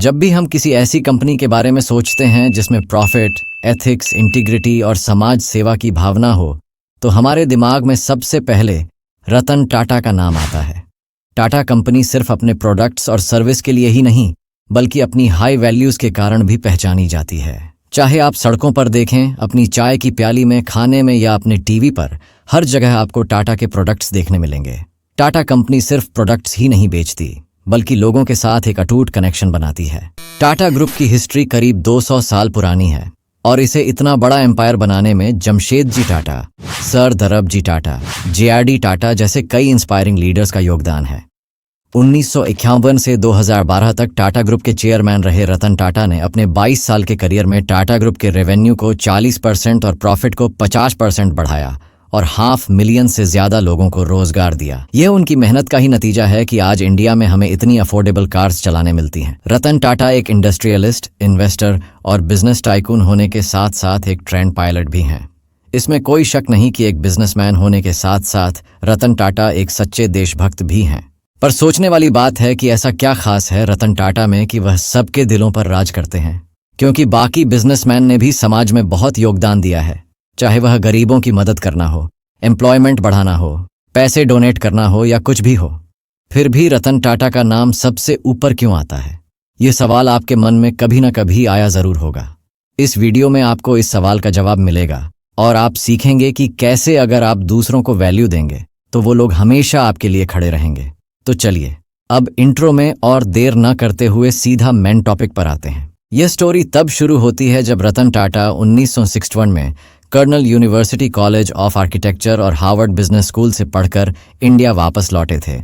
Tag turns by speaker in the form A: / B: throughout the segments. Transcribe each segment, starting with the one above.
A: जब भी हम किसी ऐसी कंपनी के बारे में सोचते हैं जिसमें प्रॉफिट, एथिक्स, इंटीग्रिटी और समाज सेवा की भावना हो, तो हमारे दिमाग में सबसे पहले रतन टाटा का नाम आता है। टाटा कंपनी सिर्फ अपने प्रोडक्ट्स और सर्विस के लिए ही नहीं, बल्कि अपनी हाई वैल्यूज के कारण भी पहचानी जाती है। चाहे आप सड़कों पर देखें, अपनी चाय की प्याली में, खाने में या अपने टीवी पर, हर जगह आपको टाटा के प्रोडक्ट्स देखने मिलेंगे। टाटा कंपनी सिर्फ प्रोडक्ट्स ही नहीं बेचती, बल्कि लोगों के साथ एक अटूट कनेक्शन बनाती है। टाटा ग्रुप की हिस्ट्री करीब 200 साल पुरानी है और इसे इतना बड़ा एम्पायर बनाने में जमशेद जी टाटा, सर दरब जी टाटा, JRD टाटा जैसे कई इंस्पायरिंग लीडर्स का योगदान है। 1951 से 2012 तक टाटा ग्रुप के चेयरमैन रहे रतन टाटा ने अपने 22 साल के करियर में टाटा ग्रुप के रेवेन्यू को 40% और प्रॉफिट को 50% बढ़ाया और 500,000 से ज्यादा लोगों को रोजगार दिया। यह उनकी मेहनत का ही नतीजा है कि आज इंडिया में हमें इतनी अफोर्डेबल कार्स चलाने मिलती हैं। रतन टाटा एक इंडस्ट्रियलिस्ट, इन्वेस्टर और बिजनेस टाइकून होने के साथ साथ एक ट्रेंड पायलट भी हैं। इसमें कोई शक नहीं कि एक बिजनेसमैन होने के साथ साथ रतन टाटा एक सच्चे देशभक्त भी हैं। पर सोचने वाली बात है कि ऐसा क्या खास है रतन टाटा में कि वह सबके दिलों पर राज करते हैं, क्योंकि बाकी बिजनेसमैन ने भी समाज में बहुत योगदान दिया है। चाहे वह गरीबों की मदद करना हो, एम्प्लॉयमेंट बढ़ाना हो, पैसे डोनेट करना हो या कुछ भी हो, फिर भी रतन टाटा का नाम सबसे ऊपर क्यों आता है? ये सवाल आपके मन में कभी ना कभी आया जरूर होगा। इस वीडियो में आपको इस सवाल का जवाब मिलेगा और आप सीखेंगे कि कैसे अगर आप दूसरों को वैल्यू देंगे तो वो लोग हमेशा आपके लिए खड़े रहेंगे। तो चलिए अब इंट्रो में और देर न करते हुए सीधा मेन टॉपिक पर आते हैं। यह स्टोरी तब शुरू होती है जब रतन टाटा 1961 में Cornell University College of Architecture और हार्वर्ड बिजनेस स्कूल से पढ़कर इंडिया वापस लौटे थे।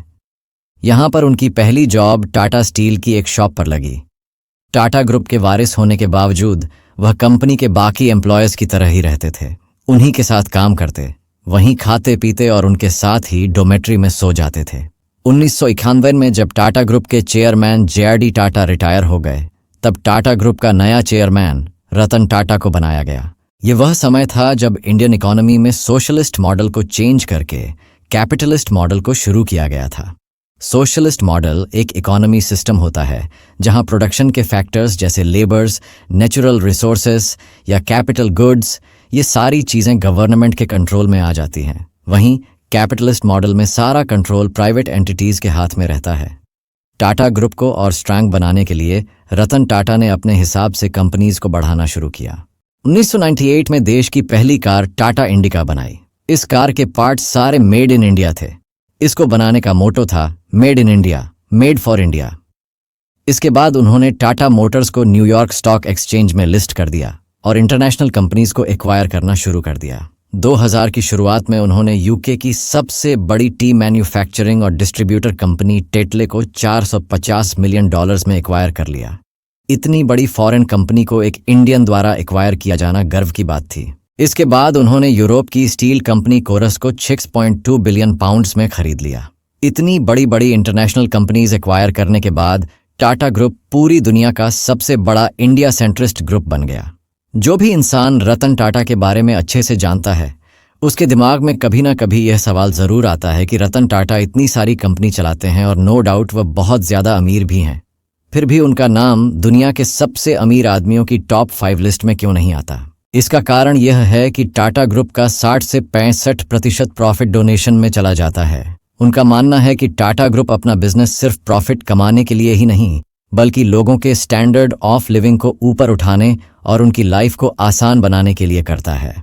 A: यहां पर उनकी पहली जॉब टाटा स्टील की एक शॉप पर लगी। टाटा ग्रुप के वारिस होने के बावजूद वह कंपनी के बाकी एम्प्लॉयज की तरह ही रहते थे। उन्हीं के साथ काम करते, वहीं खाते पीते और उनके साथ ही डोमेट्री में सो जाते थे। 1991 में जब टाटा ग्रुप के चेयरमैन JRD टाटा रिटायर हो गए, तब टाटा ग्रुप का नया चेयरमैन रतन टाटा को बनाया गया। ये वह समय था जब इंडियन इकोनॉमी में सोशलिस्ट मॉडल को चेंज करके कैपिटलिस्ट मॉडल को शुरू किया गया था। सोशलिस्ट मॉडल एक इकोनॉमी सिस्टम होता है जहां प्रोडक्शन के फैक्टर्स जैसे लेबर्स, नेचुरल रिसोर्सेस या कैपिटल गुड्स, ये सारी चीजें गवर्नमेंट के कंट्रोल में आ जाती हैं। वहीं कैपिटलिस्ट मॉडल में सारा कंट्रोल प्राइवेट एंटिटीज के हाथ में रहता है। टाटा ग्रुप को और स्ट्रांग बनाने के लिए रतन टाटा ने अपने हिसाब से कंपनीज को बढ़ाना शुरू किया। 1998 में देश की पहली कार टाटा इंडिका बनाई। इस कार के पार्ट्स सारे मेड इन इंडिया थे। इसको बनाने का मोटो था made in India, made for India. इसके बाद उन्होंने टाटा मोटर्स को न्यूयॉर्क स्टॉक एक्सचेंज में लिस्ट कर दिया और इंटरनेशनल कंपनीज को एक्वायर करना शुरू कर दिया। 2000 की शुरुआत में उन्होंने यूके की सबसे बड़ी टी मैन्युफैक्चरिंग और डिस्ट्रीब्यूटर कंपनी टेटले को $450 मिलियन में एक्वायर कर लिया। इतनी बड़ी फॉरेन कंपनी को एक इंडियन द्वारा एक्वायर किया जाना गर्व की बात थी। इसके बाद उन्होंने यूरोप की स्टील कंपनी कोरस को 6.2 बिलियन पाउंड्स में खरीद लिया। इतनी बड़ी बड़ी इंटरनेशनल कंपनीज एक्वायर करने के बाद टाटा ग्रुप पूरी दुनिया का सबसे बड़ा इंडिया सेंट्रिस्ट ग्रुप बन गया। जो भी इंसान रतन टाटा के बारे में अच्छे से जानता है, उसके दिमाग में कभी ना कभी यह सवाल जरूर आता है कि रतन टाटा इतनी सारी कंपनी चलाते हैं और नो डाउट वह बहुत ज्यादा अमीर भी हैं, फिर भी उनका नाम दुनिया के सबसे अमीर आदमियों की टॉप 5 लिस्ट में क्यों नहीं आता? इसका कारण यह है कि टाटा ग्रुप का 60 से 65% प्रॉफिट डोनेशन में चला जाता है। उनका मानना है कि टाटा ग्रुप अपना बिजनेस सिर्फ प्रॉफिट कमाने के लिए ही नहीं, बल्कि लोगों के स्टैंडर्ड ऑफ लिविंग को ऊपर उठाने और उनकी लाइफ को आसान बनाने के लिए करता है।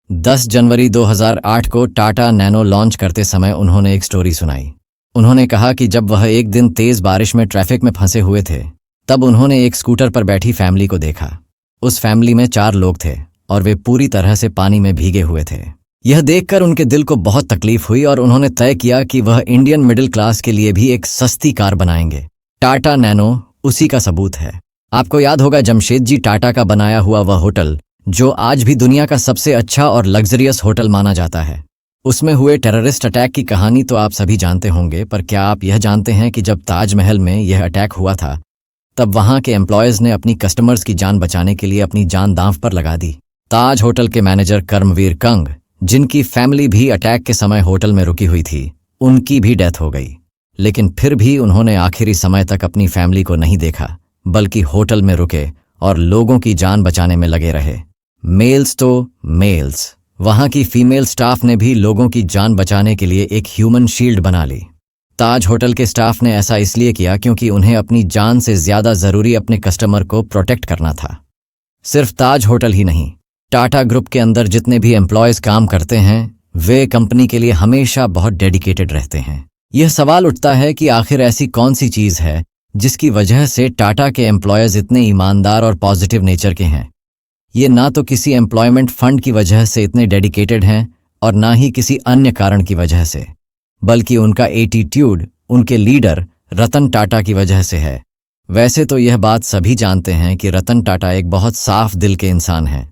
A: 10 जनवरी 2008 को टाटा नैनो लॉन्च करते समय उन्होंने एक स्टोरी सुनाई। उन्होंने कहा कि जब वह एक दिन तेज बारिश में ट्रैफिक में फंसे हुए थे, तब उन्होंने एक स्कूटर पर बैठी फैमिली को देखा। उस फैमिली में 4 लोग थे और वे पूरी तरह से पानी में भीगे हुए थे। यह देखकर उनके दिल को बहुत तकलीफ हुई और उन्होंने तय किया कि वह इंडियन मिडिल क्लास के लिए भी एक सस्ती कार बनाएंगे। टाटा नैनो उसी का सबूत है। आपको याद होगा जमशेद जी टाटा का बनाया हुआ वह होटल, जो आज भी दुनिया का सबसे अच्छा और लग्जरियस होटल माना जाता है। उसमें हुए टेररिस्ट अटैक की कहानी तो आप सभी जानते होंगे, पर क्या आप यह जानते हैं कि जब ताजमहल में यह अटैक हुआ था, तब वहां के एम्प्लॉयज ने अपनी कस्टमर्स की जान बचाने के लिए अपनी जान दांव पर लगा दी। ताज होटल के मैनेजर कर्मवीर कंग, जिनकी फैमिली भी अटैक के समय होटल में रुकी हुई थी, उनकी भी डेथ हो गई। लेकिन फिर भी उन्होंने आखिरी समय तक अपनी फैमिली को नहीं देखा, बल्कि होटल में रुके और लोगों की जान बचाने में लगे रहे। मेल्स तो मेल्स, वहां की फीमेल स्टाफ ने भी लोगों की जान बचाने के लिए एक ह्यूमन शील्ड बना ली। ताज होटल के स्टाफ ने ऐसा इसलिए किया क्योंकि उन्हें अपनी जान से ज्यादा जरूरी अपने कस्टमर को प्रोटेक्ट करना था। सिर्फ ताज होटल ही नहीं, टाटा ग्रुप के अंदर जितने भी एम्प्लॉयज काम करते हैं वे कंपनी के लिए हमेशा बहुत डेडिकेटेड रहते हैं। यह सवाल उठता है कि आखिर ऐसी कौन सी चीज है जिसकी वजह से टाटा के एम्प्लॉयज इतने ईमानदार और पॉजिटिव नेचर के हैं। ये ना तो किसी एम्प्लॉयमेंट फंड की वजह से इतने डेडिकेटेड हैं और ना ही किसी अन्य कारण की वजह से, बल्कि उनका एटीट्यूड उनके लीडर रतन टाटा की वजह से है। वैसे तो यह बात सभी जानते हैं कि रतन टाटा एक बहुत साफ दिल के इंसान हैं,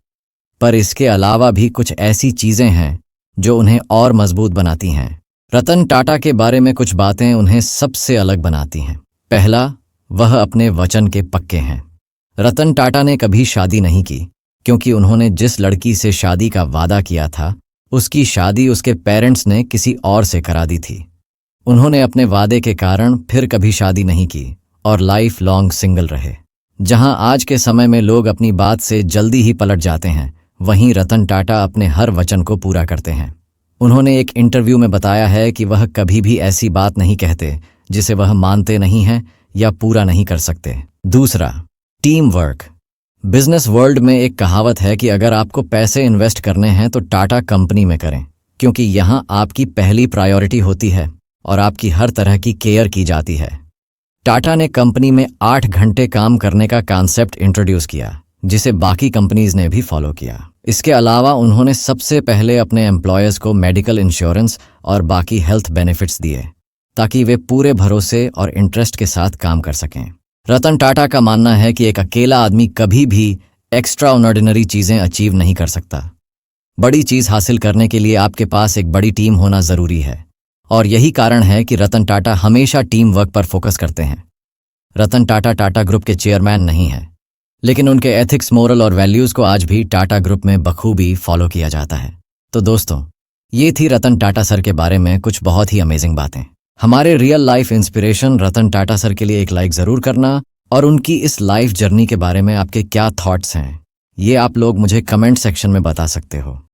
A: पर इसके अलावा भी कुछ ऐसी चीजें हैं जो उन्हें और मजबूत बनाती हैं। रतन टाटा के बारे में कुछ बातें उन्हें सबसे अलग बनाती हैं। पहला, वह अपने वचन के पक्के हैं। रतन टाटा ने कभी शादी नहीं की क्योंकि उन्होंने जिस लड़की से शादी का वादा किया था उसकी शादी उसके पेरेंट्स ने किसी और से करा दी थी। उन्होंने अपने वादे के कारण फिर कभी शादी नहीं की और लाइफ लॉन्ग सिंगल रहे। जहां आज के समय में लोग अपनी बात से जल्दी ही पलट जाते हैं, वहीं रतन टाटा अपने हर वचन को पूरा करते हैं। उन्होंने एक इंटरव्यू में बताया है कि वह कभी भी ऐसी बात नहीं कहते जिसे वह मानते नहीं हैं या पूरा नहीं कर सकते। दूसरा, टीम वर्क। बिजनेस वर्ल्ड में एक कहावत है कि अगर आपको पैसे इन्वेस्ट करने हैं तो टाटा कंपनी में करें, क्योंकि यहां आपकी पहली प्रायोरिटी होती है और आपकी हर तरह की केयर की जाती है। टाटा ने कंपनी में 8 घंटे काम करने का कॉन्सेप्ट इंट्रोड्यूस किया, जिसे बाकी कंपनीज ने भी फॉलो किया। इसके अलावा उन्होंने सबसे पहले अपने एम्प्लॉयर्स को मेडिकल इंश्योरेंस और बाकी हेल्थ बेनिफिट्स दिए ताकि वे पूरे भरोसे और इंटरेस्ट के साथ काम कर सकें। रतन टाटा का मानना है कि एक अकेला आदमी कभी भी एक्स्ट्रा ऑर्डिनरी चीजें अचीव नहीं कर सकता। बड़ी चीज हासिल करने के लिए आपके पास एक बड़ी टीम होना जरूरी है, और यही कारण है कि रतन टाटा हमेशा टीम वर्क पर फोकस करते हैं। रतन टाटा टाटा ग्रुप के चेयरमैन नहीं हैं, लेकिन उनके एथिक्स, मोरल और वैल्यूज को आज भी टाटा ग्रुप में बखूबी फॉलो किया जाता है। तो दोस्तों, ये थी रतन टाटा सर के बारे में कुछ बहुत ही अमेजिंग बातें। हमारे real life inspiration Ratan Tata sir के लिए एक लाइक जरूर करना, और उनकी इस लाइफ जर्नी के बारे में आपके क्या थॉट्स हैं ये आप लोग मुझे कमेंट सेक्शन में बता सकते हो।